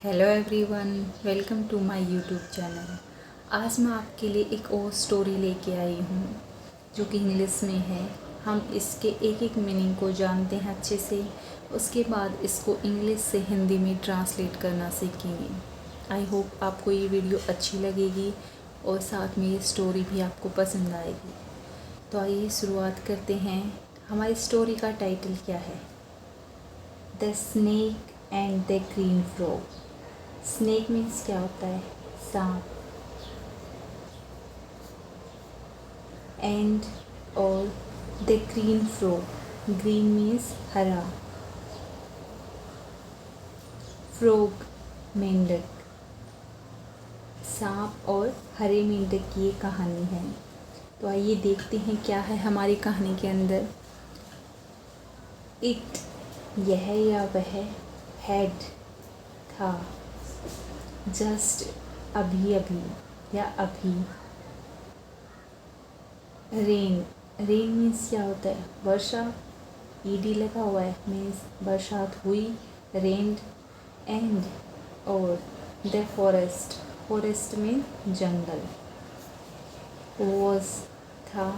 Hello everyone, welcome to my YouTube channel. आज मैं आपके लिए एक और स्टोरी लेके आई हूँ जो कि इंग्लिश में है। हम इसके एक एक मीनिंग को जानते हैं अच्छे से, उसके बाद इसको इंग्लिश से हिंदी में ट्रांसलेट करना सीखेंगे। आई होप आपको ये वीडियो अच्छी लगेगी और साथ में ये स्टोरी भी आपको पसंद आएगी। तो आइए शुरुआत करते हैं। हमारी स्टोरी का टाइटल क्या है? The snake and the green frog. Snake means क्या होता है? सांप। एंड और the green frog, green means हरा। फ्रॉग मेंढक। सांप और हरे मेंढक की ये कहानी है। तो आइए देखते हैं क्या है हमारी कहानी के अंदर। इट, यह या वह, हैड, था, जस्ट, अभी अभी या अभी। रेन, रेन मीन्स क्या होता है? वर्षा। ईडी लगा हुआ है, मीन्स बरसात हुई, रेन्ड। एंड और द फॉरेस्ट, फॉरेस्ट में जंगल। वॉज, था।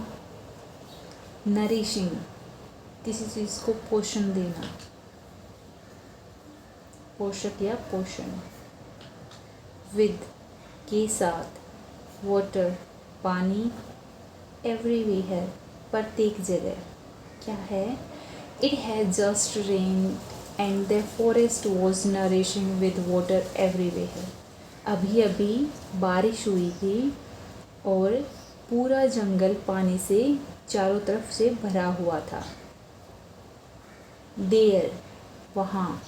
नरिशिंग, किसी चीज़ को पोषण देना, पोषक या पोषण। विद, के साथ। वाटर, पानी। एवरीवेयर, प्रत्येक जगह। क्या है? It has just rain and the forest was nourishing with water everywhere. अभी अभी बारिश हुई थी और पूरा जंगल पानी से चारों तरफ से भरा हुआ था। देयर, वहाँ।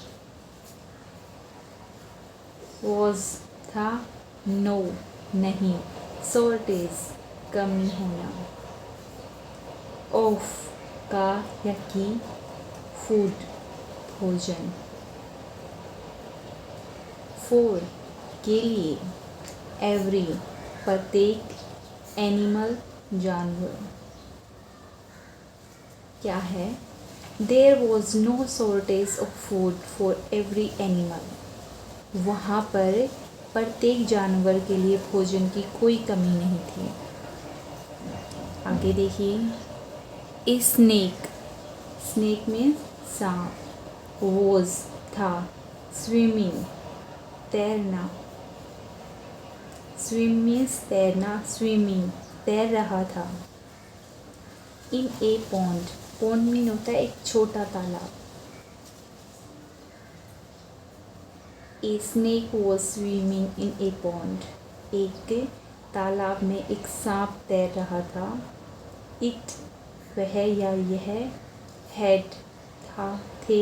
वॉज, था। नो, नहीं। शॉर्टेज, कमी होना। ऑफ, का या की। फूड, भोजन। फॉर, के लिए। एवरी, प्रत्येक। एनिमल, जानवर। क्या है? There was no shortage of food for every animal. वहाँ पर प्रत्येक जानवर के लिए भोजन की कोई कमी नहीं थी। आगे देखिए। ए स्नेक, स्नेक में सांप। वॉज, था। स्विमिंग, तैरना। स्विम मीन्स तैरना, स्विमिंग, तैर रहा था। इन ए पॉन्ड, पॉन्ड मीन होता है एक छोटा तालाब। A snake was swimming in A pond, एक तालाब में एक सांप तैर रहा था। इट, वह या यह। हैड, था, थे।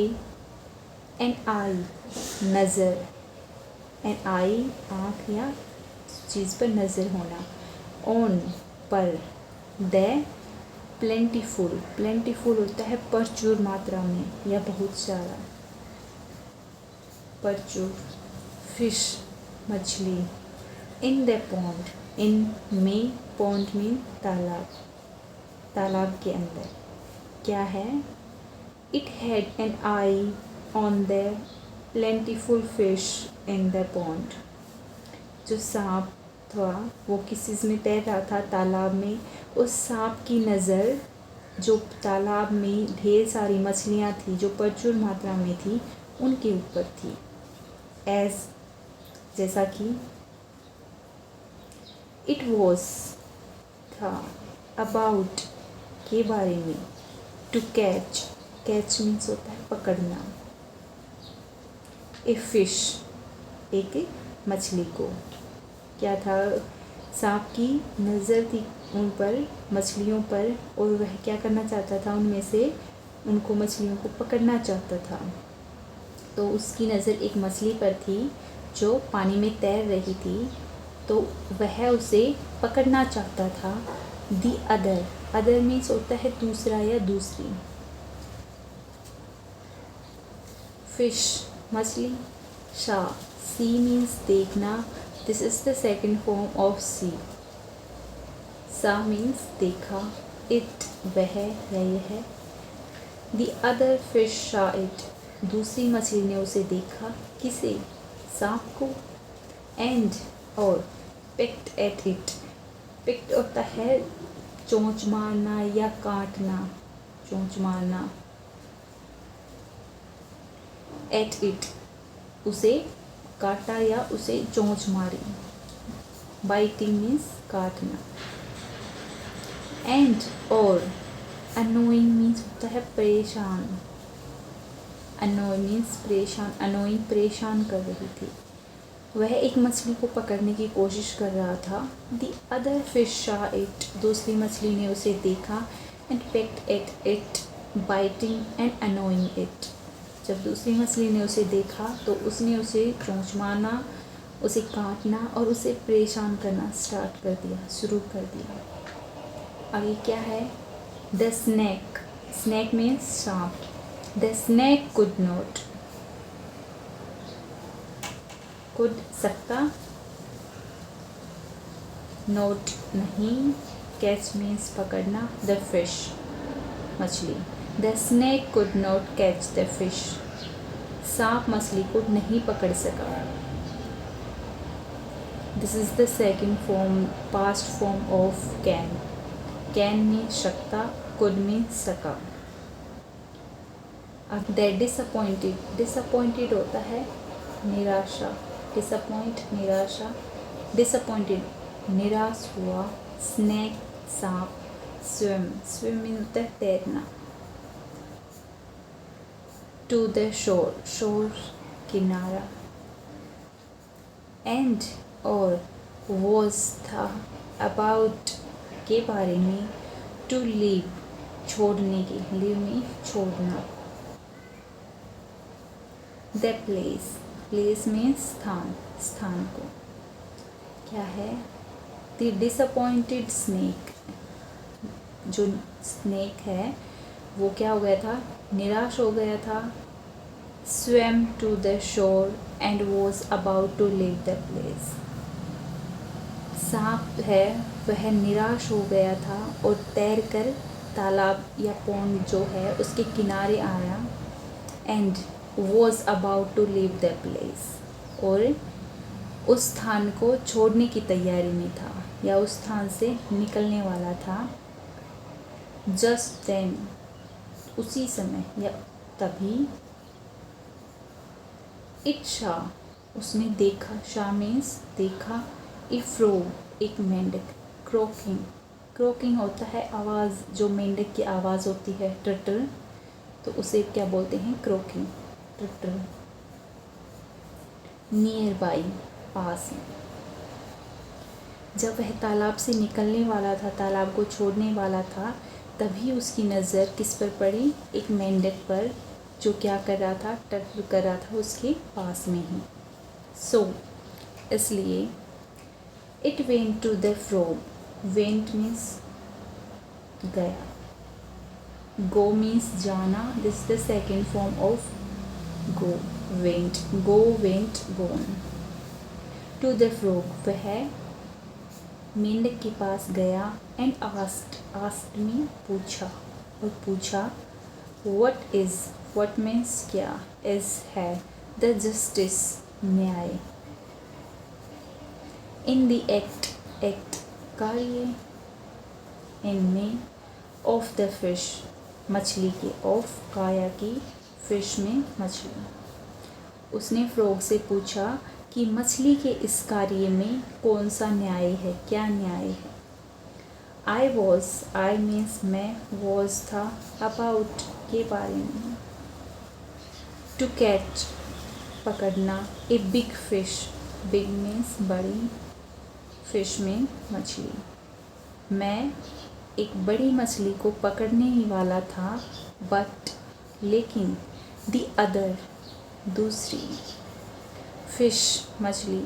एन आई, नज़र। एन आई, आँख या चीज़ पर नज़र होना। ऑन, पर। द, प्लेंटीफुल, प्लेंटीफुल होता है प्रचुर मात्रा में या बहुत सारा, प्रचुर। फिश, मछली। इन द पॉन्ड, इन में, पॉन्ड में तालाब, तालाब के अंदर। क्या है? It had an I on the plentiful fish in the pond. जो सांप था वो किस चीज़ में तैर रहा था? तालाब में। उस सांप की नज़र जो तालाब में ढेर सारी मछलियाँ थी जो प्रचुर मात्रा में थी उनके ऊपर थी। एज, जैसा कि। इट वॉज, था। अबाउट, के बारे में। टू कैच, कैच मीन्स होता है पकड़ना। ए फिश, एक मछली को। क्या था? सांप की नज़र थी उन पर, मछलियों पर, और वह क्या करना चाहता था? उनमें से उनको, मछलियों को पकड़ना चाहता था। तो उसकी नज़र एक मछली पर थी जो पानी में तैर रही थी, तो वह उसे पकड़ना चाहता था। दी अदर, अदर मीन्स होता है दूसरा या दूसरी। फिश, मछली। सा, सी मीन्स देखना। This is the second form of see. Saw means देखा। इट, वह या यह। The other fish saw it, दूसरी मछली ने उसे देखा। किसे? सांप को, एंड और पिक्ड एट इट। पिक्ड होता है चोंच मारना या काटना, चोंच मारना। एट इट उसे काटा या उसे चोंच मारी। बाइटिंग मीन्स काटना। एंड और अनोइंग मीन्स होता है परेशान। अनोय मीन्स परेशान, अनोइंग परेशान कर रही थी। वह एक मछली को पकड़ने की कोशिश कर रहा था। The other fish saw it, दूसरी मछली ने उसे देखा। And packed at it biting and annoying it, जब दूसरी मछली ने उसे देखा तो उसने उसे चोंच मारना, उसे काटना और उसे परेशान करना स्टार्ट कर दिया, शुरू कर दिया। आगे क्या है? द स्नैक, स्नैक मीन्स सांप। The snake could not, could सकता, नोट नहीं, कैच मीन्स पकड़ना, द फिश मछली। The snake could not catch the fish, सांप मछली को नहीं पकड़ सका। This is the second form, past form of can. Can mean सकता, कुड मीन सका। दैट डिसअपॉइंटेड, डिसअपॉइंटेड होता है निराशा। डिसअपॉइंट निराशा, डिसअपॉइंटेड निराश हुआ। स्नैक सांप, स्विम, स्विम मीन होता है तैरना। टू द शोर, शोर किनारा। एंड और वॉज था, अबाउट के बारे में। टू लीव छोड़ने की, लीव में छोड़ना। द प्लेस, प्लेस में स्थान, स्थान को। क्या है? द डिसअपॉइंटेड स्नेक, जो स्नेक है वो क्या हो गया था? निराश हो गया था। Swam to the shore and was about to leave the place. सांप है वह निराश हो गया था और तैरकर तालाब या पॉन्ड जो है उसके किनारे आया। And was about to leave the place, और उस स्थान को छोड़ने की तैयारी में था या उस स्थान से निकलने वाला था। जस्ट देन, उसी समय या तभी। इट शा, उसने देखा, शा मीन्स देखा। ए फ्रॉग, एक मेंढक। क्रोकिंग, क्रोकिंग होता है आवाज़, जो मेंढक की आवाज़ होती है, टर्टल, तो उसे क्या बोलते हैं? Croaking, turtle. नियर बाई, पास में। जब वह तालाब से निकलने वाला था, तालाब को छोड़ने वाला था, तभी उसकी नज़र किस पर पड़ी? एक मेंढक पर, जो क्या कर रहा था? टर्टल कर रहा था उसके पास में ही। सो इसलिए it went to the frog, went means गया, गो मीन्स जाना। This the second form of go, went, go, went, gone. To the frog, वह मेंढक के पास गया। एंड आस्क्ड, आस्क्ड मीन पूछा, और पूछा। व्हाट इज, व्हाट मीन्स क्या, इज है, द जस्टिस न्याय। इन द एक्ट, एक्ट कार्य, इनमें। ऑफ द फिश, मछली के, ऑफ काया की, फिश में मछली। उसने फ्रॉग से पूछा कि मछली के इस कार्य में कौन सा न्याय है, क्या न्याय है। आई वॉज, आई मीन्स मैं, वॉज था, अबाउट के बारे में। टू कैच, पकड़ना। A big fish, big means बड़ी, फिश में मछली। मैं एक बड़ी मछली को पकड़ने ही वाला था। बट लेकिन, द अदर, दूसरी, फिश मछली,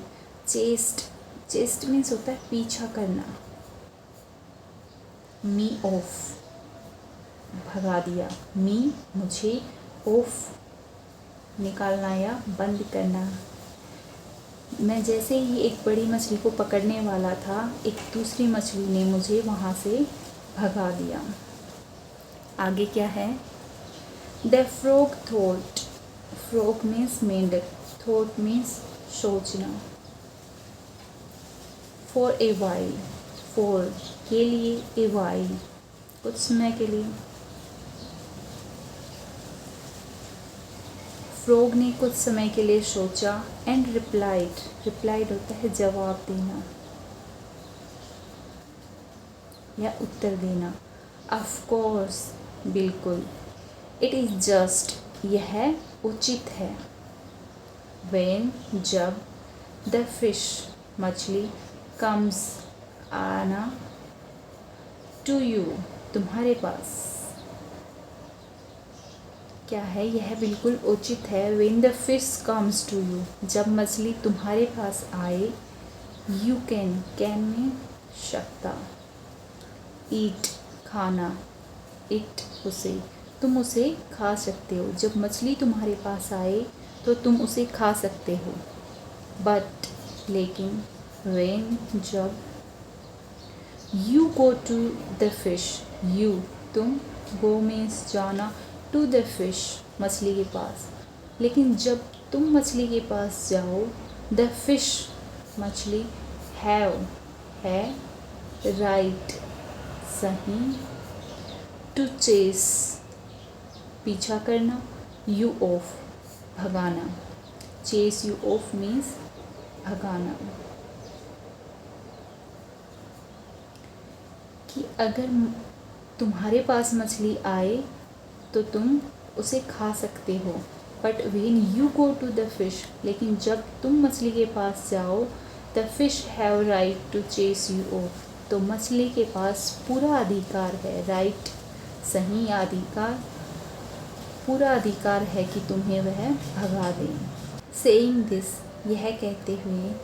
चेस्ट, चेस्ट मीन्स होता है पीछा करना, मी ऑफ, भगा दिया, मी मुझे, ऑफ निकालना या बंद करना। मैं जैसे ही एक बड़ी मछली को पकड़ने वाला था, एक दूसरी मछली ने मुझे वहाँ से भगा दिया। आगे क्या है? The frog thought, frog means मेंढक, थॉट मीन्स सोचना। फॉर ए वाइल, फॉर के लिए, ए वाइल कुछ समय के लिए। फ्रॉग ने कुछ समय के लिए सोचा। एंड रिप्लाइड, रिप्लाइड होता है जवाब देना या उत्तर देना। ऑफ कोर्स, बिल्कुल। इट इज़ जस्ट, यह उचित है। व्हेन, जब। द फिश, मछली। कम्स, आना। टू यू, तुम्हारे पास। क्या है, यह बिल्कुल उचित है। When the fish comes to you, जब मछली तुम्हारे पास आए। यू कैन में सकता। ईट, खाना। इट, उसे, तुम उसे खा सकते हो। जब मछली तुम्हारे पास आए तो तुम उसे खा सकते हो। बट, लेकिन। व्हेन, जब। You go to the fish, you, तुम। गो मीन्स जाना। टू द फिश, मछली के पास। लेकिन जब तुम मछली के पास जाओ। द फिश, मछली। हैव, है। राइट, सही। टू चेस, पीछा करना। यू ऑफ, भगाना। चेस यू ऑफ मीन्स भगाना। कि अगर तुम्हारे पास मछली आए तो तुम उसे खा सकते हो। But when you go to the fish, लेकिन जब तुम मछली के पास जाओ। The fish have right to chase you off, तो मछली के पास पूरा अधिकार है। राइट, सही, अधिकार, पूरा अधिकार है कि तुम्हें वह भगा दें। सेइंग दिस, यह कहते हुए।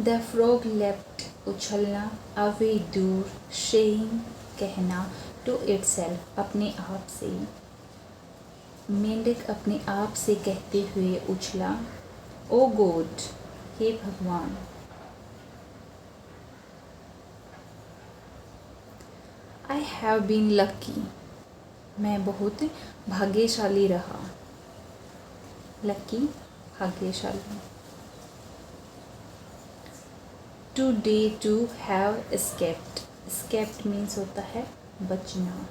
द फ्रॉग लेफ्ट, उछलना। अवे, दूर। सेइंग, कहना। टू इटसेल्फ, अपने आप से। मेंढक अपने आप से कहते हुए उछला। ओ गॉड, हे भगवान। आई हैव बीन लकी, मैं बहुत भाग्यशाली रहा। लकी, भाग्यशाली। Today, to have escaped, escaped means होता है बचना।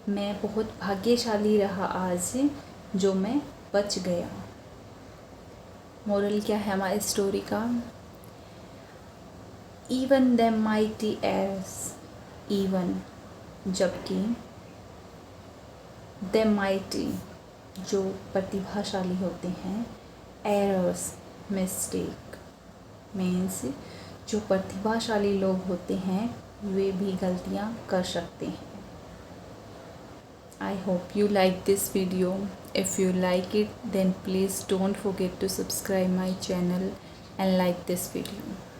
मैं बहुत भाग्यशाली रहा आज, जो मैं बच गया। मोरल क्या है हमारी स्टोरी का? Even the mighty errs, even, जबकि। द माइटी, जो प्रतिभाशाली होते हैं। एरर्स, मिस्टेक मीन्स जो प्रतिभाशाली लोग होते हैं वे भी गलतियां कर सकते हैं। I hope you like this video. If you like it, then please don't forget to subscribe my channel and like this video.